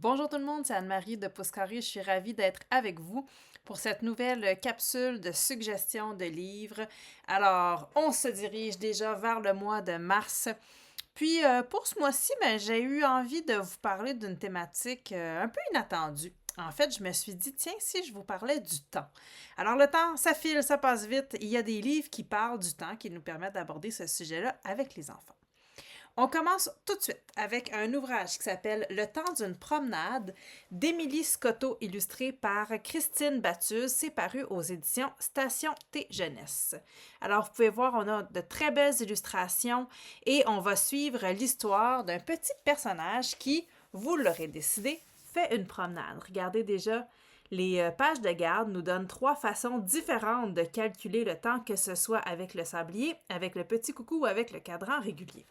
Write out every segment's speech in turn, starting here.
Bonjour tout le monde, c'est Anne-Marie de Pouce Carré. Je suis ravie d'être avec vous pour cette nouvelle capsule de suggestions de livres. Alors, on se dirige déjà vers le mois de mars. Puis, pour ce mois-ci, j'ai eu envie de vous parler d'une thématique un peu inattendue. En fait, je me suis dit, tiens, si je vous parlais du temps. Alors, le temps, ça file, ça passe vite. Il y a des livres qui parlent du temps, qui nous permettent d'aborder ce sujet-là avec les enfants. On commence tout de suite avec un ouvrage qui s'appelle Le temps d'une promenade d'Émilie Scotto, illustré par Christine Bathus. C'est paru aux éditions Station T Jeunesse. Alors, vous pouvez voir, on a de très belles illustrations et on va suivre l'histoire d'un petit personnage qui, vous l'aurez décidé, fait une promenade. Regardez déjà, les pages de garde nous donnent 3 façons différentes de calculer le temps, que ce soit avec le sablier, avec le petit coucou ou avec le cadran régulier.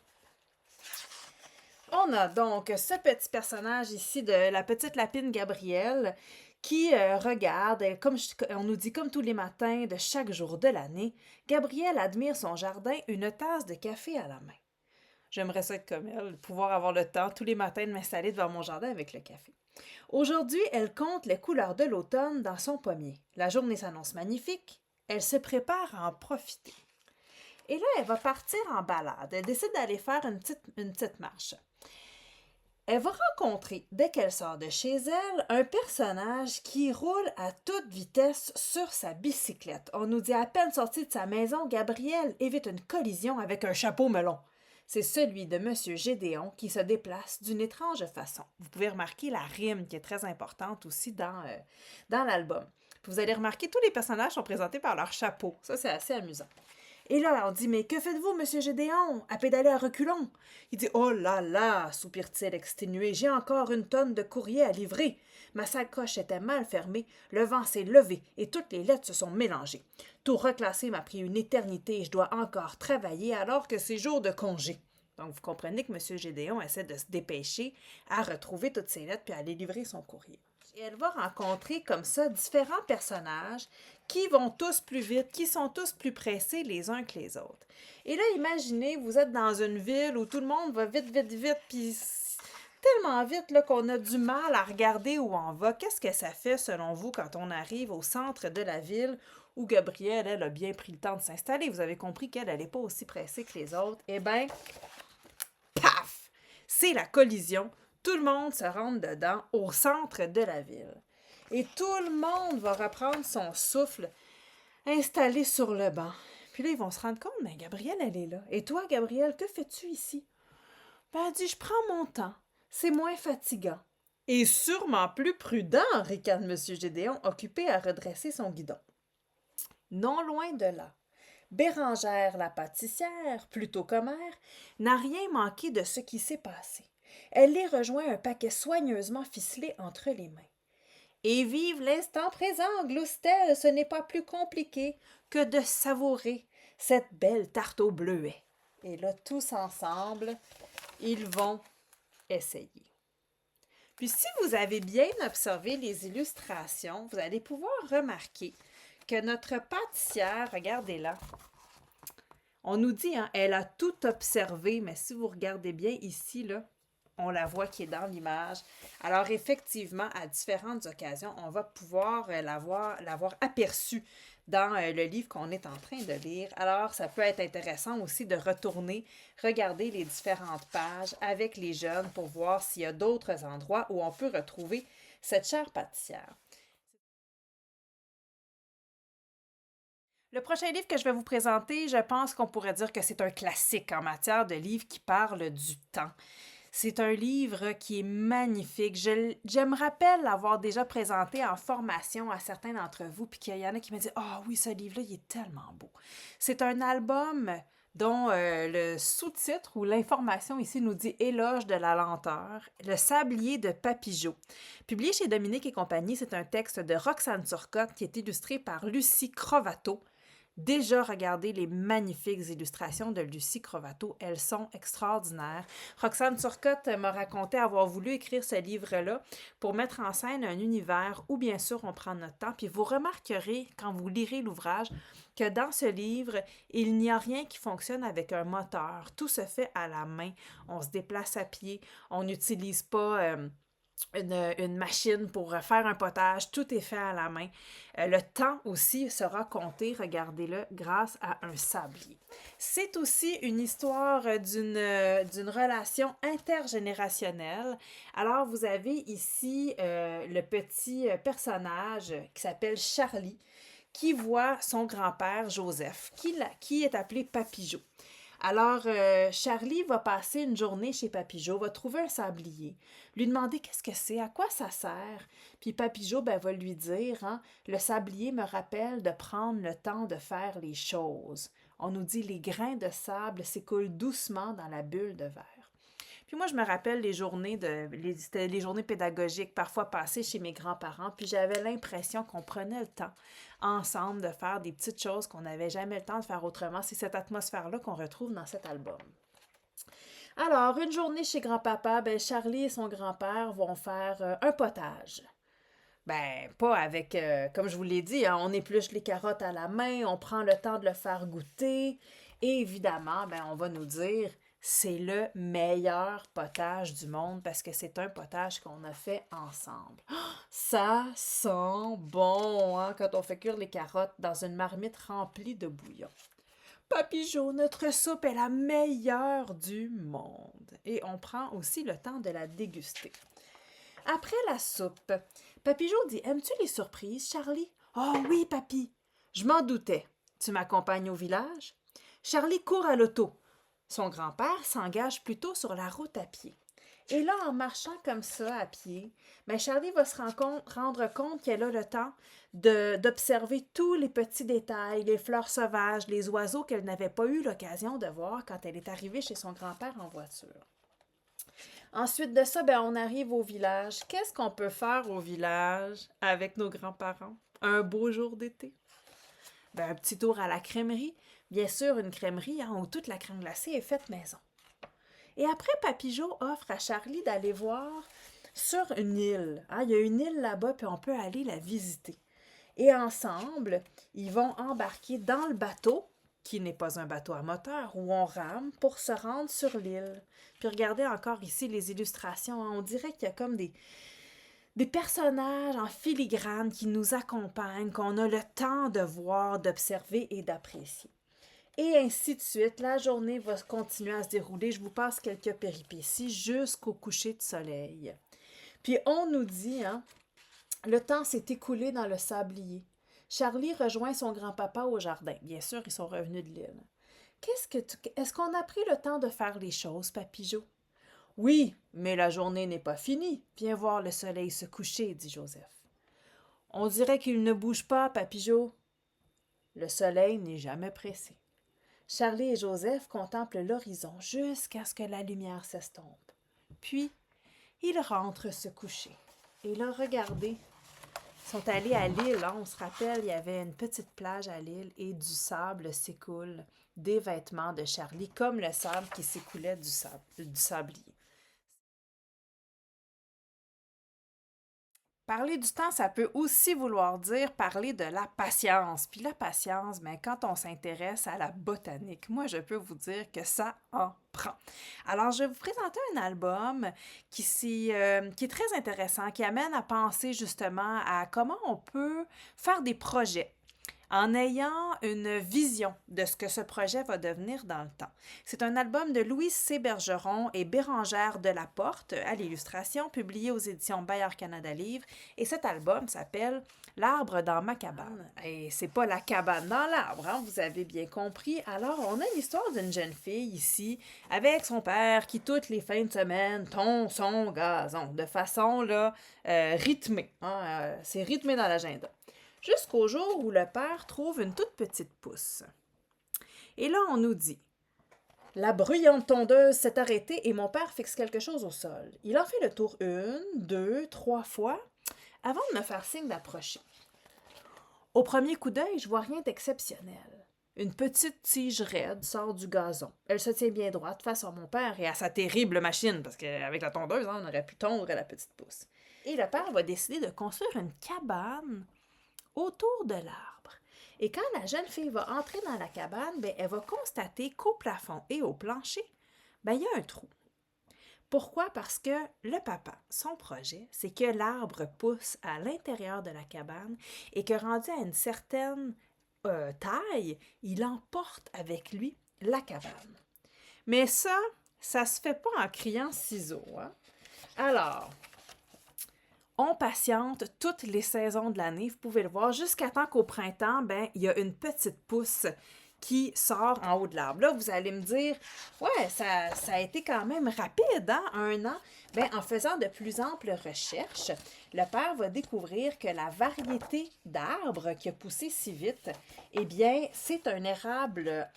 On a donc ce petit personnage ici de la petite lapine Gabrielle qui regarde, on nous dit comme tous les matins de chaque jour de l'année, Gabrielle admire son jardin, une tasse de café à la main. J'aimerais ça être comme elle, pouvoir avoir le temps tous les matins de m'installer devant mon jardin avec le café. Aujourd'hui, elle compte les couleurs de l'automne dans son pommier. La journée s'annonce magnifique. Elle se prépare à en profiter. Et là, elle va partir en balade. Elle décide d'aller faire une petite marche. Elle va rencontrer, dès qu'elle sort de chez elle, un personnage qui roule à toute vitesse sur sa bicyclette. On nous dit à peine sorti de sa maison, Gabrielle évite une collision avec un chapeau melon. C'est celui de M. Gédéon qui se déplace d'une étrange façon. Vous pouvez remarquer la rime qui est très importante aussi dans l'album. Vous allez remarquer que tous les personnages sont présentés par leur chapeau. Ça, c'est assez amusant. Et là, on dit, mais que faites-vous, monsieur Gédéon, à pédaler à reculons? Il dit, oh là là, soupire-t-il exténué, j'ai encore une tonne de courrier à livrer. Ma sacoche était mal fermée, le vent s'est levé et toutes les lettres se sont mélangées. Tout reclasser m'a pris une éternité et je dois encore travailler alors que c'est jour de congé. Donc, vous comprenez que monsieur Gédéon essaie de se dépêcher à retrouver toutes ses lettres puis à aller livrer son courrier. Et elle va rencontrer comme ça différents personnages qui vont tous plus vite, qui sont tous plus pressés les uns que les autres. Et là, imaginez, vous êtes dans une ville où tout le monde va vite, vite, vite, puis tellement vite là, qu'on a du mal à regarder où on va. Qu'est-ce que ça fait, selon vous, quand on arrive au centre de la ville où Gabrielle, elle, a bien pris le temps de s'installer? Vous avez compris qu'elle n'est pas aussi pressée que les autres. Eh bien, paf! C'est la collision. Tout le monde se rentre dedans au centre de la ville. Et tout le monde va reprendre son souffle installé sur le banc. Puis là, ils vont se rendre compte, mais Gabrielle, elle est là. Et toi, Gabrielle, que fais-tu ici? Ben, elle dit, je prends mon temps. C'est moins fatigant. Et sûrement plus prudent, ricane M. Gédéon, occupé à redresser son guidon. Non loin de là, Bérangère la pâtissière, plutôt commère, n'a rien manqué de ce qui s'est passé. Elle les rejoint un paquet soigneusement ficelé entre les mains. Et vive l'instant présent, glousse-t-elle, ce n'est pas plus compliqué que de savourer cette belle tarte au bleuet. Et là, tous ensemble, ils vont essayer. Puis si vous avez bien observé les illustrations, vous allez pouvoir remarquer que notre pâtissière, regardez-la, on nous dit, hein, elle a tout observé, mais si vous regardez bien ici, là, on la voit qui est dans l'image. Alors, effectivement, à différentes occasions, on va pouvoir l'avoir aperçue dans le livre qu'on est en train de lire. Alors, ça peut être intéressant aussi de retourner, regarder les différentes pages avec les jeunes pour voir s'il y a d'autres endroits où on peut retrouver cette chère pâtissière. Le prochain livre que je vais vous présenter, je pense qu'on pourrait dire que c'est un classique en matière de livres qui parlent du temps. C'est un livre qui est magnifique. Je me rappelle l'avoir déjà présenté en formation à certains d'entre vous, puis qu'il y en a qui me disent « Ah oui, ce livre-là, il est tellement beau. » C'est un album dont le sous-titre ou l'information ici nous dit Éloge de la lenteur, le sablier de Papillot. Publié chez Dominique et compagnie, c'est un texte de Roxane Turcotte qui est illustré par Lucie Crovato. Déjà, regardez les magnifiques illustrations de Lucie Crovato. Elles sont extraordinaires. Roxane Turcotte m'a raconté avoir voulu écrire ce livre-là pour mettre en scène un univers où, bien sûr, on prend notre temps. Puis vous remarquerez, quand vous lirez l'ouvrage, que dans ce livre, il n'y a rien qui fonctionne avec un moteur. Tout se fait à la main. On se déplace à pied. On n'utilise pas une machine pour faire un potage. Tout est fait à la main. Le temps aussi sera compté, regardez-le, grâce à un sablier. C'est aussi une histoire d'une relation intergénérationnelle. Alors, vous avez ici le petit personnage qui s'appelle Charlie, qui voit son grand-père Joseph, qui est appelé Papy Jo. Alors, Charlie va passer une journée chez Papy Jo, va trouver un sablier, lui demander qu'est-ce que c'est, à quoi ça sert. Puis Papy Jo va lui dire, hein, le sablier me rappelle de prendre le temps de faire les choses. On nous dit les grains de sable s'écoulent doucement dans la bulle de verre. Puis moi, je me rappelle c'était les journées pédagogiques, parfois passées chez mes grands-parents, puis j'avais l'impression qu'on prenait le temps ensemble de faire des petites choses qu'on n'avait jamais le temps de faire autrement. C'est cette atmosphère-là qu'on retrouve dans cet album. Alors, une journée chez grand-papa, Charlie et son grand-père vont faire un potage. Pas avec, comme je vous l'ai dit, hein, on épluche les carottes à la main, on prend le temps de le faire goûter. Et évidemment, on va nous dire, c'est le meilleur potage du monde parce que c'est un potage qu'on a fait ensemble. Ça sent bon, hein, quand on fait cuire les carottes dans une marmite remplie de bouillon. Papy Jo, notre soupe est la meilleure du monde. Et on prend aussi le temps de la déguster. Après la soupe, Papy Jo dit, aimes-tu les surprises, Charlie? Oh oui, papy. Je m'en doutais. Tu m'accompagnes au village? Charlie court à l'auto. Son grand-père s'engage plutôt sur la route à pied. Et là, en marchant comme ça à pied, Charlie va se rendre compte qu'elle a le temps d'observer tous les petits détails, les fleurs sauvages, les oiseaux qu'elle n'avait pas eu l'occasion de voir quand elle est arrivée chez son grand-père en voiture. Ensuite de ça, on arrive au village. Qu'est-ce qu'on peut faire au village avec nos grands-parents? Un beau jour d'été. Un petit tour à la crèmerie. Bien sûr, une crèmerie où toute la crème glacée est faite maison. Et après, Papy Jo offre à Charlie d'aller voir sur une île. Il y a une île là-bas, puis on peut aller la visiter. Et ensemble, ils vont embarquer dans le bateau, qui n'est pas un bateau à moteur, où on rame pour se rendre sur l'île. Puis regardez encore ici les illustrations. On dirait qu'il y a comme des personnages en filigrane qui nous accompagnent, qu'on a le temps de voir, d'observer et d'apprécier. Et ainsi de suite, la journée va continuer à se dérouler. Je vous passe quelques péripéties jusqu'au coucher de soleil. Puis on nous dit, le temps s'est écoulé dans le sablier. Charlie rejoint son grand-papa au jardin. Bien sûr, ils sont revenus de l'île. Est-ce qu'on a pris le temps de faire les choses, Papy Jo? Oui, mais la journée n'est pas finie. Viens voir le soleil se coucher, dit Joseph. On dirait qu'il ne bouge pas, Papy Jo. Le soleil n'est jamais pressé. Charlie et Joseph contemplent l'horizon jusqu'à ce que la lumière s'estompe. Puis, ils rentrent se coucher. Et là, regardez, ils sont allés à l'île. On se rappelle, il y avait une petite plage à l'île et du sable s'écoule des vêtements de Charlie, comme le sable qui s'écoulait du sablier. Parler du temps, ça peut aussi vouloir dire parler de la patience. Puis la patience, quand on s'intéresse à la botanique, moi, je peux vous dire que ça en prend. Alors, je vais vous présenter un album qui est très intéressant, qui amène à penser justement à comment on peut faire des projets en ayant une vision de ce que ce projet va devenir dans le temps. C'est un album de Louise C. Bergeron et Bérangère Delaporte à l'illustration, publié aux éditions Bayard Canada Livres. Et cet album s'appelle L'arbre dans ma cabane. Et c'est pas la cabane dans l'arbre, vous avez bien compris. Alors, on a l'histoire d'une jeune fille ici, avec son père qui, toutes les fins de semaine, tond son gazon de façon rythmée. C'est rythmé dans l'agenda. Jusqu'au jour où le père trouve une toute petite pousse. Et là, on nous dit, la bruyante tondeuse s'est arrêtée et mon père fixe quelque chose au sol. Il en fait le tour 1, 2, 3 fois, avant de me faire signe d'approcher. Au premier coup d'œil, je vois rien d'exceptionnel. Une petite tige raide sort du gazon. Elle se tient bien droite face à mon père et à sa terrible machine, parce qu'avec la tondeuse, on aurait pu tondre la petite pousse. Et le père va décider de construire une cabane autour de l'arbre. Et quand la jeune fille va entrer dans la cabane, elle va constater qu'au plafond et au plancher, il y a un trou. Pourquoi? Parce que le papa, son projet, c'est que l'arbre pousse à l'intérieur de la cabane et que rendu à une certaine taille, il emporte avec lui la cabane. Mais ça se fait pas en criant ciseaux, hein? Alors, on patiente toutes les saisons de l'année, vous pouvez le voir, jusqu'à temps qu'au printemps, ben, il y a une petite pousse qui sort en haut de l'arbre. Là, vous allez me dire, ouais, ça a été quand même rapide, hein, 1 an. Ben, en faisant de plus amples recherches, le père va découvrir que la variété d'arbres qui a poussé si vite, eh bien, c'est un érable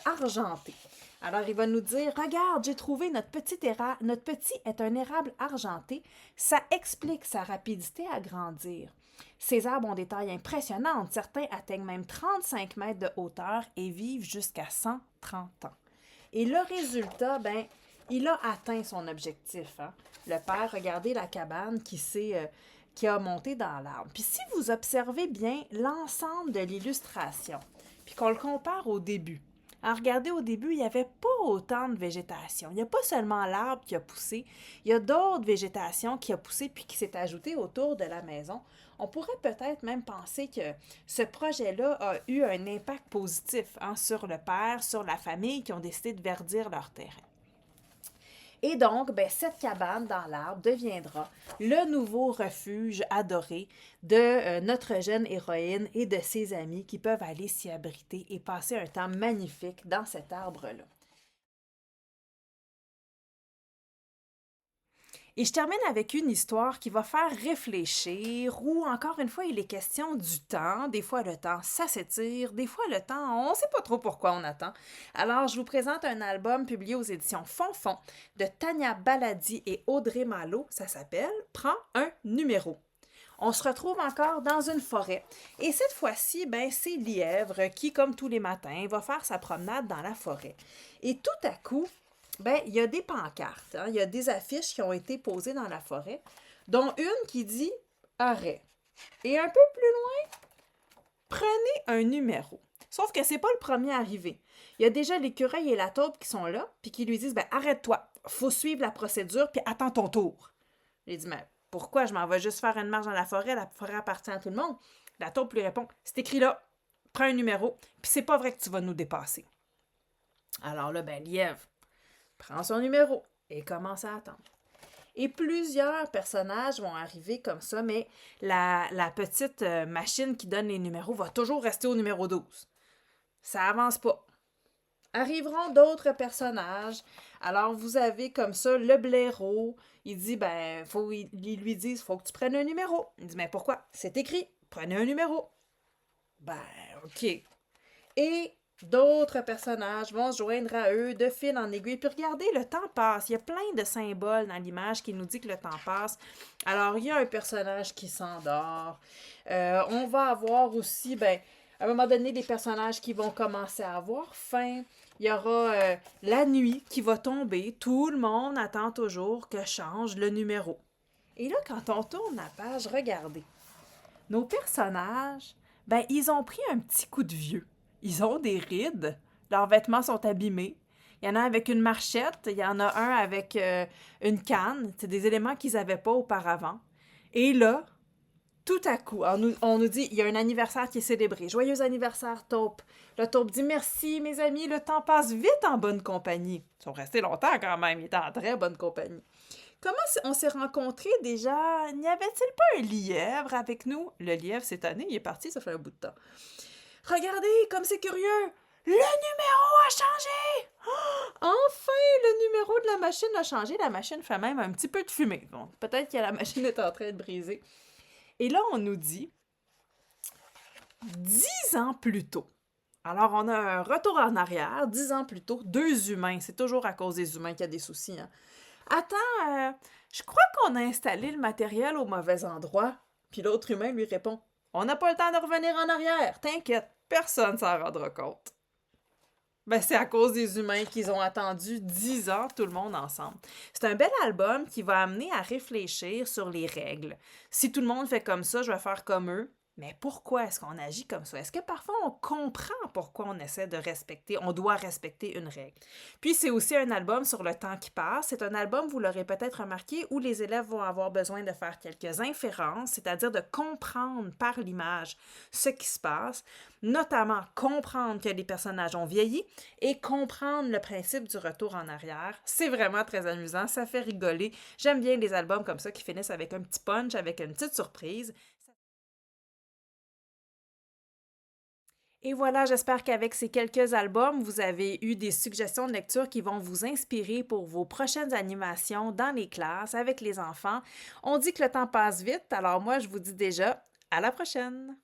argenté. Alors, il va nous dire, regarde, j'ai trouvé notre petit érable, notre petit est un érable argenté. Ça explique sa rapidité à grandir. Ces arbres ont des tailles impressionnantes. Certains atteignent même 35 mètres de hauteur et vivent jusqu'à 130 ans. Et le résultat, ben, il a atteint son objectif, hein. Le père, regardez la cabane qui a monté dans l'arbre. Puis si vous observez bien l'ensemble de l'illustration, puis qu'on le compare au début, alors, regardez, au début, il n'y avait pas autant de végétation. Il n'y a pas seulement l'arbre qui a poussé, il y a d'autres végétations qui a poussé puis qui s'est ajoutée autour de la maison. On pourrait peut-être même penser que ce projet-là a eu un impact positif, hein, sur le père, sur la famille qui ont décidé de verdir leur terrain. Et donc, ben, cette cabane dans l'arbre deviendra le nouveau refuge adoré de notre jeune héroïne et de ses amis qui peuvent aller s'y abriter et passer un temps magnifique dans cet arbre-là. Et je termine avec une histoire qui va faire réfléchir, où encore une fois, il est question du temps. Des fois, le temps, ça s'étire. Des fois, le temps, on ne sait pas trop pourquoi on attend. Alors, je vous présente un album publié aux éditions Fonfon de Tania Baladi et Audrey Malo. Ça s'appelle « Prends un numéro ». On se retrouve encore dans une forêt. Et cette fois-ci, ben, c'est Lièvre qui, comme tous les matins, va faire sa promenade dans la forêt. Et tout à coup, ben, il y a des pancartes, hein, il y a des affiches qui ont été posées dans la forêt, dont une qui dit arrêt. Et un peu plus loin, prenez un numéro. Sauf que c'est pas le premier arrivé. Il y a déjà l'écureuil et la taupe qui sont là, puis qui lui disent ben, arrête-toi, faut suivre la procédure, puis attends ton tour. Il dit mais pourquoi je m'en vais juste faire une marche dans la forêt appartient à tout le monde. La taupe lui répond c'est écrit là, prends un numéro, puis c'est pas vrai que tu vas nous dépasser. Alors là, ben, Lièvre prend son numéro et commence à attendre. Et plusieurs personnages vont arriver comme ça, mais la petite machine qui donne les numéros va toujours rester au numéro 12. Ça avance pas. Arriveront d'autres personnages. Alors, vous avez comme ça le blaireau. Il dit, ben, ils lui disent, faut que tu prennes un numéro. Il dit, mais pourquoi? C'est écrit, prenez un numéro. Ben, OK. Et d'autres personnages vont se joindre à eux de fil en aiguille. Puis regardez, le temps passe. Il y a plein de symboles dans l'image qui nous dit que le temps passe. Alors, il y a un personnage qui s'endort. On va avoir aussi, ben, à un moment donné, des personnages qui vont commencer à avoir faim. Il y aura la nuit qui va tomber. Tout le monde attend toujours que change le numéro. Et là, quand on tourne la page, regardez. Nos personnages, ben, ils ont pris un petit coup de vieux. Ils ont des rides, leurs vêtements sont abîmés. Il y en a avec une marchette, il y en a un avec une canne. C'est des éléments qu'ils n'avaient pas auparavant. Et là, tout à coup, on nous dit il y a un anniversaire qui est célébré. Joyeux anniversaire, taupe. Le taupe dit merci, mes amis, le temps passe vite en bonne compagnie. Ils sont restés longtemps quand même, ils étaient en très bonne compagnie. Comment on s'est rencontrés déjà? N'y avait-il pas un lièvre avec nous? Le lièvre, cette année, il est parti, ça fait un bout de temps. Regardez, comme c'est curieux! Le numéro a changé! Oh, enfin, le numéro de la machine a changé. La machine fait même un petit peu de fumée. Bon, peut-être que la machine est en train de briser. Et là, on nous dit 10 ans plus tôt. Alors, on a un retour en arrière, 10 ans plus tôt, 2 humains. C'est toujours à cause des humains qu'il y a des soucis, hein. Attends, je crois qu'on a installé le matériel au mauvais endroit. Puis l'autre humain lui répond on n'a pas le temps de revenir en arrière, t'inquiète, personne s'en rendra compte. Ben, c'est à cause des humains qu'ils ont attendu 10 ans, tout le monde ensemble. C'est un bel album qui va amener à réfléchir sur les règles. Si tout le monde fait comme ça, je vais faire comme eux. Mais pourquoi est-ce qu'on agit comme ça? Est-ce que parfois on comprend pourquoi on essaie de respecter, on doit respecter une règle? Puis c'est aussi un album sur le temps qui passe. C'est un album, vous l'aurez peut-être remarqué, où les élèves vont avoir besoin de faire quelques inférences, c'est-à-dire de comprendre par l'image ce qui se passe, notamment comprendre que les personnages ont vieilli et comprendre le principe du retour en arrière. C'est vraiment très amusant, ça fait rigoler. J'aime bien les albums comme ça qui finissent avec un petit punch, avec une petite surprise. Et voilà, j'espère qu'avec ces quelques albums, vous avez eu des suggestions de lecture qui vont vous inspirer pour vos prochaines animations dans les classes avec les enfants. On dit que le temps passe vite, alors moi je vous dis déjà à la prochaine.